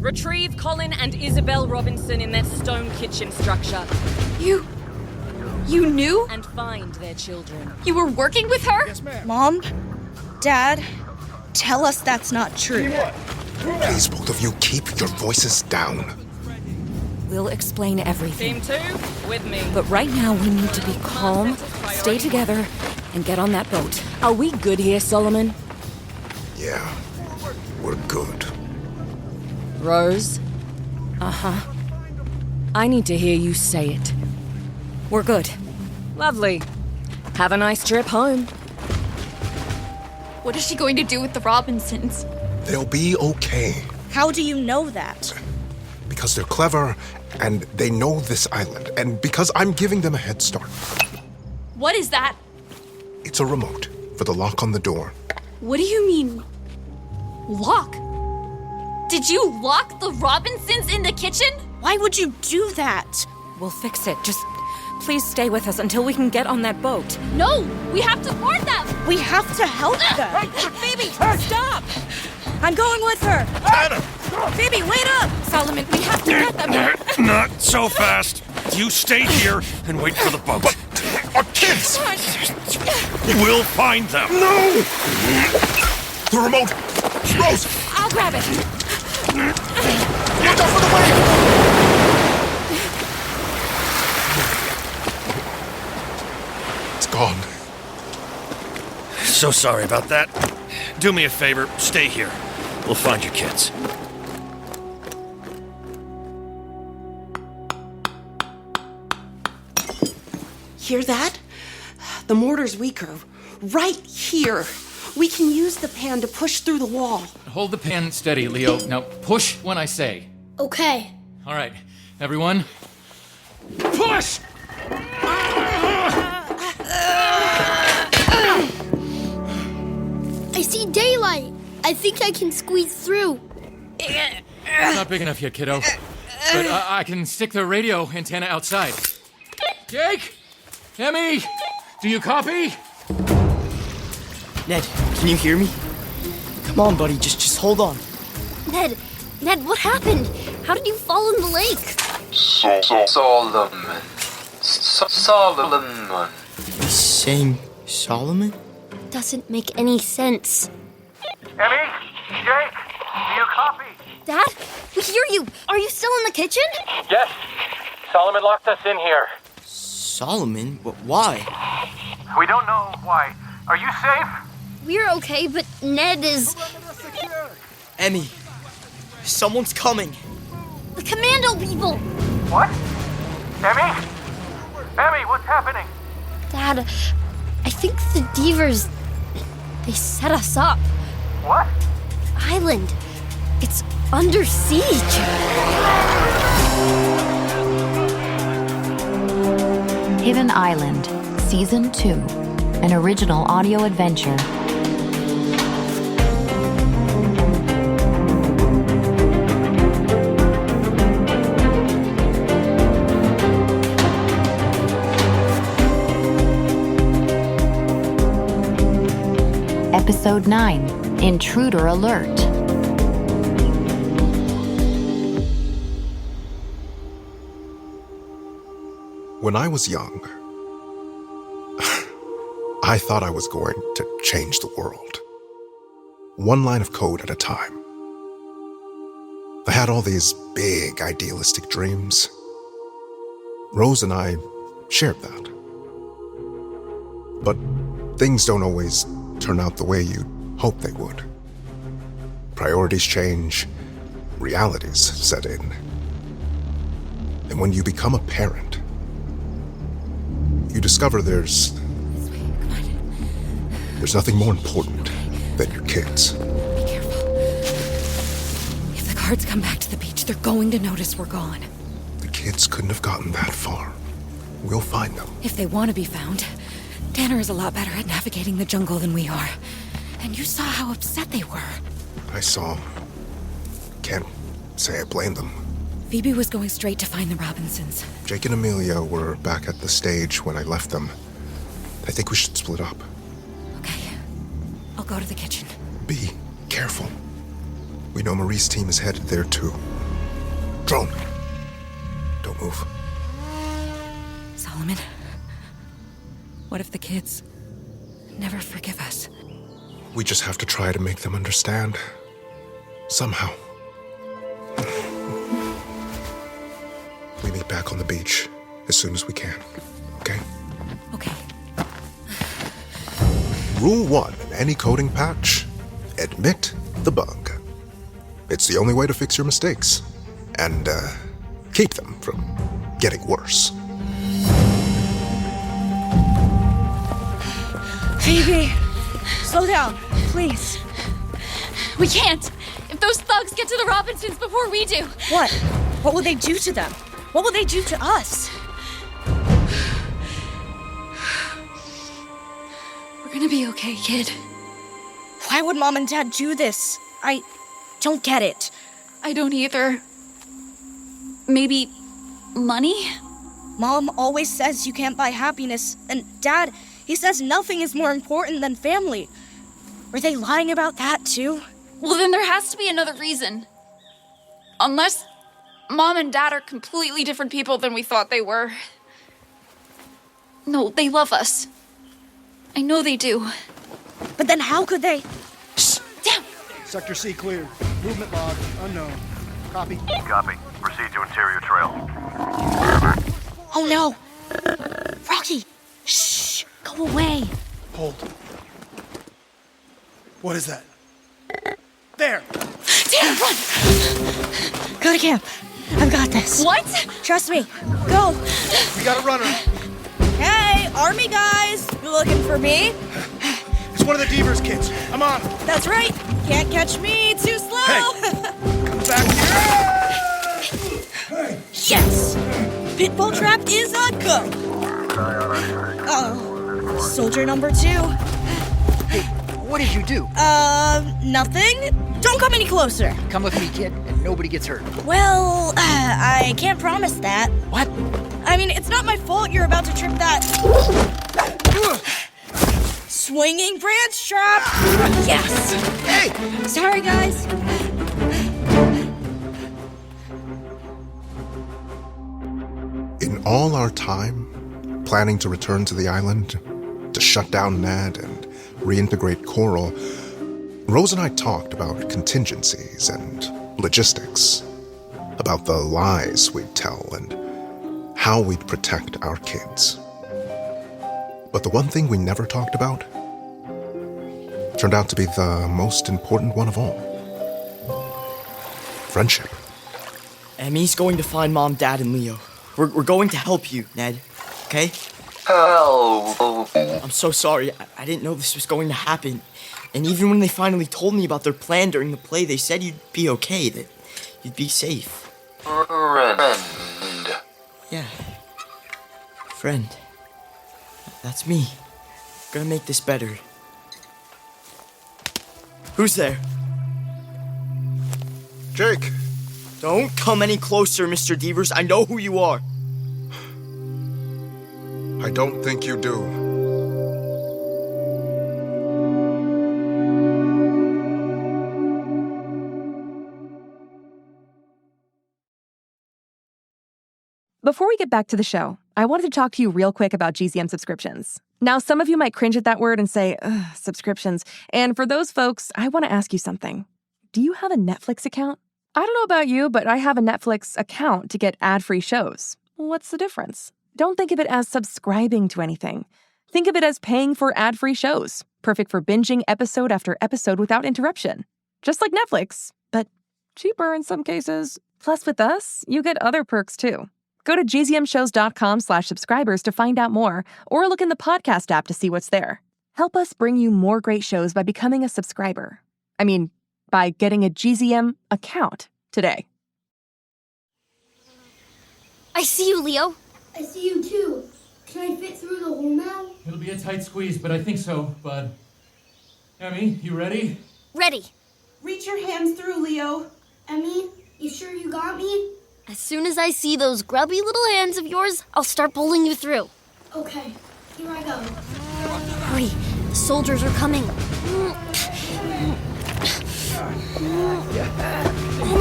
Retrieve Colin and Isabel Robinson in their stone kitchen structure. You knew? And find their children. You were working with her? Yes, ma'am. Mom? Dad? Tell us that's not true. Please, both of you, keep your voices down. We'll explain everything. Team 2, with me. But right now we need to be calm, stay together, and get on that boat. Are we good here, Solomon? Yeah, we're good. Rose? Uh-huh. I need to hear you say it. We're good. Lovely. Have a nice trip home. What is she going to do with the Robinsons? They'll be okay. How do you know that? Because they're clever, and they know this island, and because I'm giving them a head start. What is that? It's a remote for the lock on the door. What do you mean, lock? Did you lock the Robinsons in the kitchen? Why would you do that? We'll fix it. Just please stay with us until we can get on that boat. No, we have to warn them. We have to help them. Phoebe, stop! I'm going with her. Anna! Phoebe, wait up! Solomon, we have to get them. Not so fast. You stay here and wait for the boat. Our kids! We'll find them. No! The remote! Rose! I'll grab it. Look out for the wave! It's gone. So sorry about that. Do me a favor, stay here. We'll find your kids. Hear that? The mortar's weaker. Right here. We can use the pan to push through the wall. Hold the pan steady, Leo. Now push when I say. Okay. All right, everyone. Push! I see daylight. I think I can squeeze through. It's not big enough yet, kiddo. But I can stick the radio antenna outside. Jake? Emmy? Do you copy? Ned, can you hear me? Come on, buddy, just hold on. Ned, what happened? How did you fall in the lake? Solomon. Solomon. He's saying Solomon? Doesn't make any sense. Emmy? Jake? Do you copy? Dad, we hear you. Are you still in the kitchen? Yes. Solomon locked us in here. Solomon? Why? We don't know why. Are you safe? We're okay, but Ned is... Emmy, someone's coming. The commando people! What? Emmy? Emmy, what's happening? Dad, I think the Deavers... They set us up. What? Island. It's under siege. Hidden Island, Season 2, an original audio adventure. Episode 9, Intruder Alert. When I was young, I thought I was going to change the world. One line of code at a time. I had all these big, idealistic dreams. Rose and I shared that. But things don't always turn out the way you hope they would. Priorities change, realities set in. And when you become a parent, you discover there's nothing more important than your kids. Be careful. If the guards come back to the beach, they're going to notice we're gone. The kids couldn't have gotten that far. We'll find them. If they want to be found, Tanner is a lot better at navigating the jungle than we are. And you saw how upset they were. I saw. Can't say I blame them. Phoebe was going straight to find the Robinsons. Jake and Amelia were back at the stage when I left them. I think we should split up. Okay. I'll go to the kitchen. Be careful. We know Marie's team is headed there too. Drone, don't move. Solomon, what if the kids never forgive us? We just have to try to make them understand. Somehow. We meet back on the beach as soon as we can, okay? Okay. Rule 1 in any coding patch: admit the bug. It's the only way to fix your mistakes and keep them from getting worse. Phoebe, slow down, please. We can't. If those thugs get to the Robinsons before we do. What? What will they do to them? What will they do to us? We're gonna be okay, kid. Why would Mom and Dad do this? I don't get it. I don't either. Maybe money? Mom always says you can't buy happiness, and Dad, he says nothing is more important than family. Were they lying about that too? Well, then there has to be another reason. Unless Mom and Dad are completely different people than we thought they were. No, they love us. I know they do. But then how could they? Shh! Down! Sector C cleared. Movement log unknown. Copy. Copy. Proceed to interior trail. Oh no! Rocky! Shh! Go away! Hold. What is that? There! Damn, run! Go to camp. I've got this. What? Trust me. Go! We got a runner. Hey, army guys! You looking for me? It's one of the Devers kids. I'm on him. That's right. Can't catch me. Too slow. Hey! Come back here! Hey! Yes! Pitbull trap is a go! Oh, soldier number 2. Hey, what did you do? Nothing. Don't come any closer. Come with me, kid, and nobody gets hurt. Well, I can't promise that. What? I mean, it's not my fault you're about to trip that swinging branch trap. Yes! Hey! Sorry, guys. In all our time, planning to return to the island, to shut down Ned and reintegrate Coral, Rose and I talked about contingencies and logistics, about the lies we'd tell and how we'd protect our kids. But the one thing we never talked about turned out to be the most important one of all. Friendship. Emmy's going to find Mom, Dad, and Leo. We're going to help you, Ned. Okay? Help. I'm so sorry. I didn't know this was going to happen. And even when they finally told me about their plan during the play, they said you'd be okay, that you'd be safe. Friend. Yeah. Friend. That's me. Gonna make this better. Who's there? Jake! Don't come any closer, Mr. Devers. I know who you are. I don't think you do. Before we get back to the show, I wanted to talk to you real quick about GZM subscriptions. Now, some of you might cringe at that word and say, ugh, subscriptions. And for those folks, I want to ask you something. Do you have a Netflix account? I don't know about you, but I have a Netflix account to get ad-free shows. What's the difference? Don't think of it as subscribing to anything. Think of it as paying for ad-free shows, perfect for binging episode after episode without interruption. Just like Netflix, but cheaper in some cases. Plus, with us, you get other perks too. Go to gzmshows.com/subscribers to find out more, or look in the podcast app to see what's there. Help us bring you more great shows by becoming a subscriber. I mean, by getting a GZM account today. I see you, Leo. I see you too. Can I fit through the hole now? It'll be a tight squeeze, but I think so, bud. Emmy, you ready? Ready. Reach your hands through, Leo. Emmy, you sure you got me? As soon as I see those grubby little hands of yours, I'll start pulling you through. Okay, here I go. Hurry, the soldiers are coming.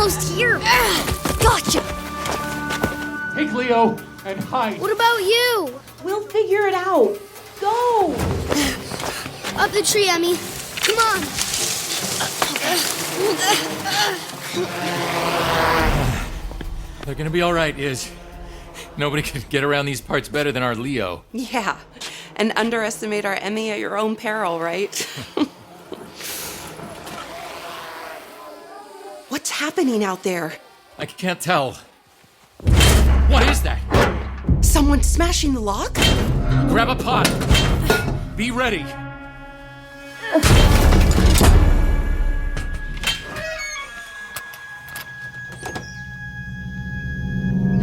almost here. Gotcha. Take Leo and hide. What about you? We'll figure it out. Go! Up the tree, Emmy. Come on. They're gonna be all right, Iz. Nobody could get around these parts better than our Leo. Yeah, and underestimate our Emmy at your own peril, right? What's happening out there? I can't tell. What is that? Someone smashing the lock? Grab a pot. Be ready.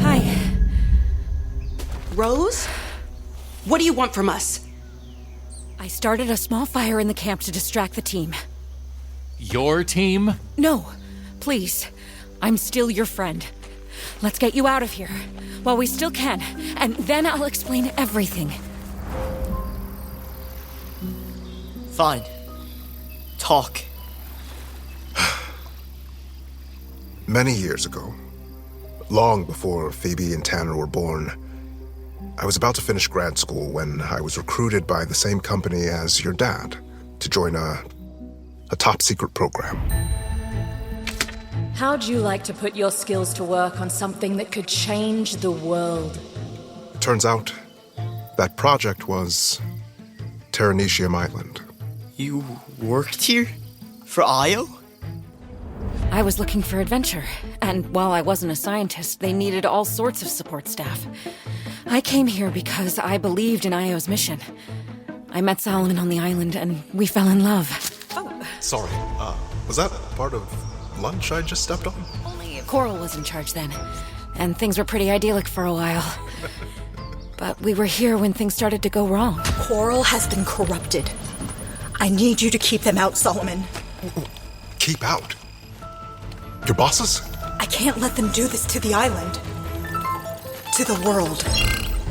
Hi. Rose? What do you want from us? I started a small fire in the camp to distract the team. Your team? No, please. I'm still your friend. Let's get you out of here while we still can, and then I'll explain everything. Fine. Talk. Many years ago, long before Phoebe and Tanner were born, I was about to finish grad school when I was recruited by the same company as your dad to join a top-secret program. How'd you like to put your skills to work on something that could change the world? Turns out, that project was Terranetium Island. You worked here? For Io? I was looking for adventure, and while I wasn't a scientist, they needed all sorts of support staff. I came here because I believed in Io's mission. I met Solomon on the island, and we fell in love. Sorry, was that part of lunch I just stepped on? Coral was in charge then, and things were pretty idyllic for a while. But we were here when things started to go wrong. Coral has been corrupted. I need you to keep them out, Solomon. Keep out? Your bosses? I can't let them do this to the island. To the world.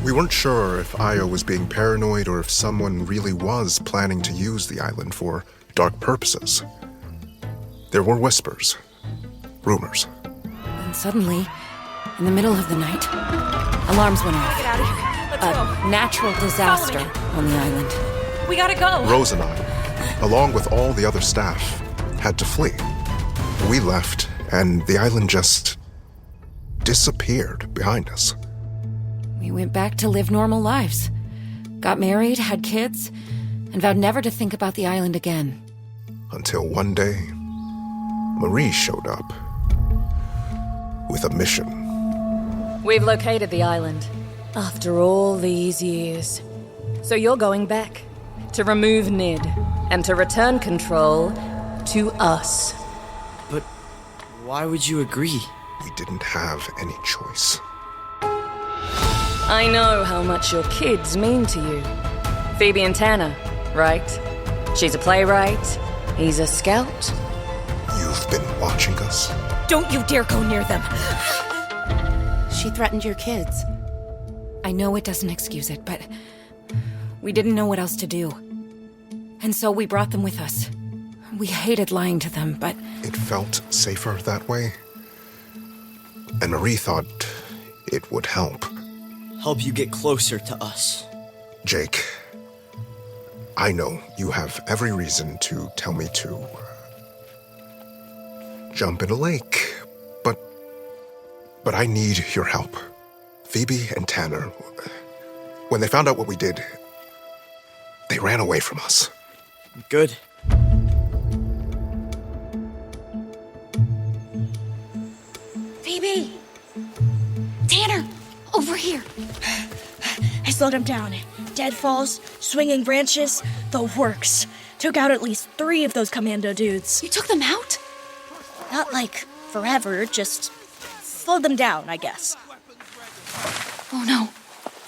We weren't sure if Io was being paranoid or if someone really was planning to use the island for dark purposes. There were whispers, rumors. And suddenly, in the middle of the night, alarms went off. Get out of here. Let's go. A natural disaster on the island. We gotta go. Rose and I, along with all the other staff, had to flee. We left, and the island just disappeared behind us. We went back to live normal lives. Got married, had kids, and vowed never to think about the island again. Until one day, Marie showed up with a mission. We've located the island after all these years. So you're going back to remove Nid and to return control to us. But why would you agree? We didn't have any choice. I know how much your kids mean to you. Phoebe and Tanner, right? She's a playwright. He's a scout. You've been watching us? Don't you dare go near them! She threatened your kids. I know it doesn't excuse it, but we didn't know what else to do. And so we brought them with us. We hated lying to them, but... It felt safer that way. And Marie thought it would help. Help you get closer to us. Jake, I know you have every reason to tell me to jump in a lake, but I need your help. Phoebe and Tanner, when they found out what we did, they ran away from us. Good. Phoebe! Tanner! Over here! I slowed him down. Deadfalls, swinging branches, the works. Took out at least 3 of those commando dudes. You took them out? Not like forever, just slowed them down, I guess. Oh no,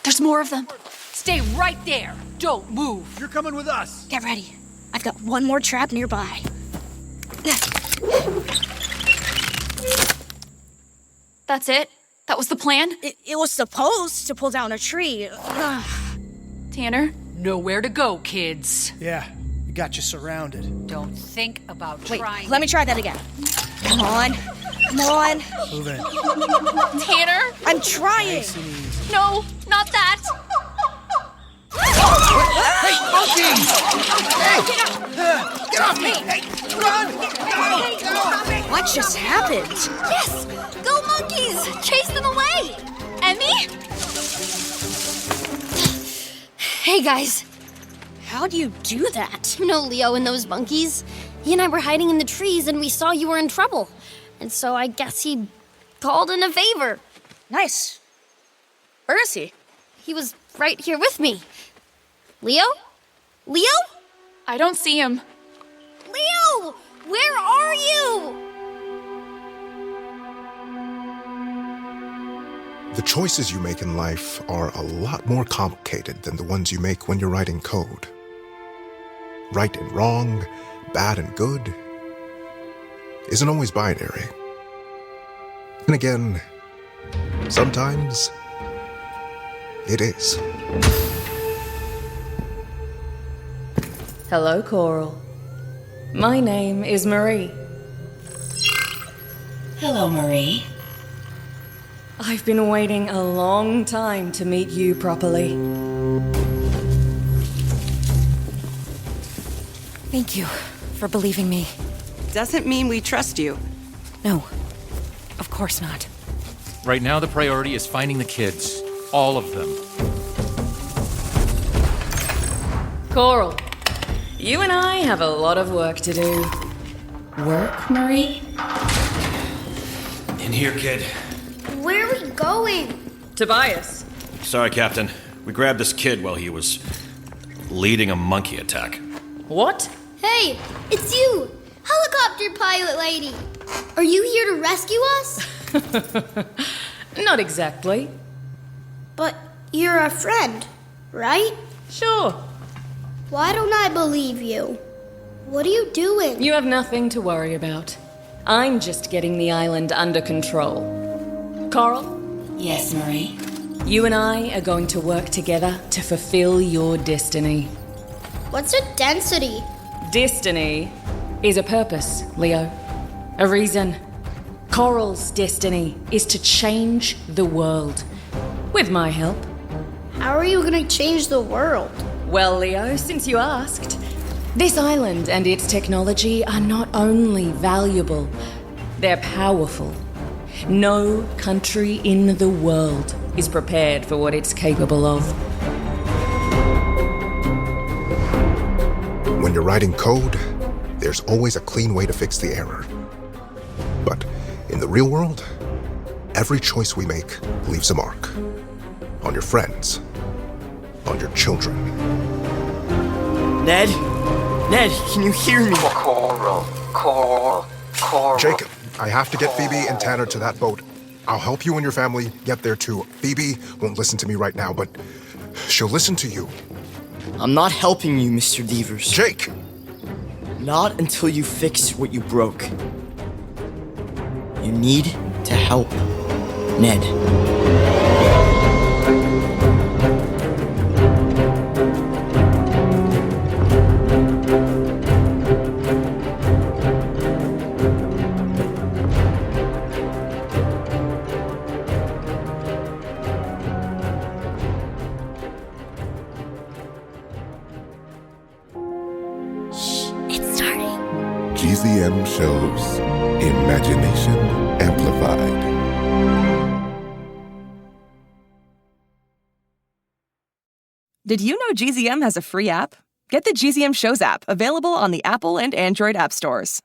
there's more of them. Stay right there. Don't move. You're coming with us. Get ready. I've got one more trap nearby. That's it? That was the plan? It was supposed to pull down a tree. Tanner? Nowhere to go, kids. Yeah, got you surrounded. Don't think about Wait, trying. let me try that again. Come on. Come on. Move in. Tanner? I'm trying. Nice and easy. No, not that. Hey, monkey! Hey! Get off me! Hey, run! Go! What just happened? Yes! Go monkeys! Chase them away! Emmy? Hey, guys. How do you do that? You know Leo and those monkeys? He and I were hiding in the trees and we saw you were in trouble. And so I guess he called in a favor. Nice. Where is he? He was right here with me. Leo? Leo? I don't see him. Leo! Where are you? The choices you make in life are a lot more complicated than the ones you make when you're writing code. Right and wrong, bad and good, isn't always binary. And again, sometimes it is. Hello, Coral. My name is Marie. Hello, Marie. I've been waiting a long time to meet you properly. Thank you for believing me. Doesn't mean we trust you. No, of course not. Right now, the priority is finding the kids. All of them. Coral, you and I have a lot of work to do. Work, Marie? In here, kid. Where are we going? Tobias. Sorry, Captain. We grabbed this kid while he was leading a monkey attack. What? Hey, it's you! Helicopter pilot lady! Are you here to rescue us? Not exactly. But you're a friend, right? Sure. Why don't I believe you? What are you doing? You have nothing to worry about. I'm just getting the island under control. Coral? Yes, Marie? You and I are going to work together to fulfill your destiny. What's a density? Destiny is a purpose, Leo. A reason. Coral's destiny is to change the world. With my help. How are you gonna change the world? Well, Leo, since you asked, this island and its technology are not only valuable, they're powerful. No country in the world is prepared for what it's capable of. When you're writing code, there's always a clean way to fix the error. But in the real world, every choice we make leaves a mark. On your friends, on your children. Ned? Ned, can you hear me? Coral. Jacob, I have to get Phoebe and Tanner to that boat. I'll help you and your family get there too. Phoebe won't listen to me right now, but she'll listen to you. I'm not helping you, Mr. Devers. Jake! Not until you fix what you broke. You need to help Ned. GZM shows Imagination Amplified. Did you know GZM has a free app? Get the GZM Shows app, available on the Apple and Android app stores.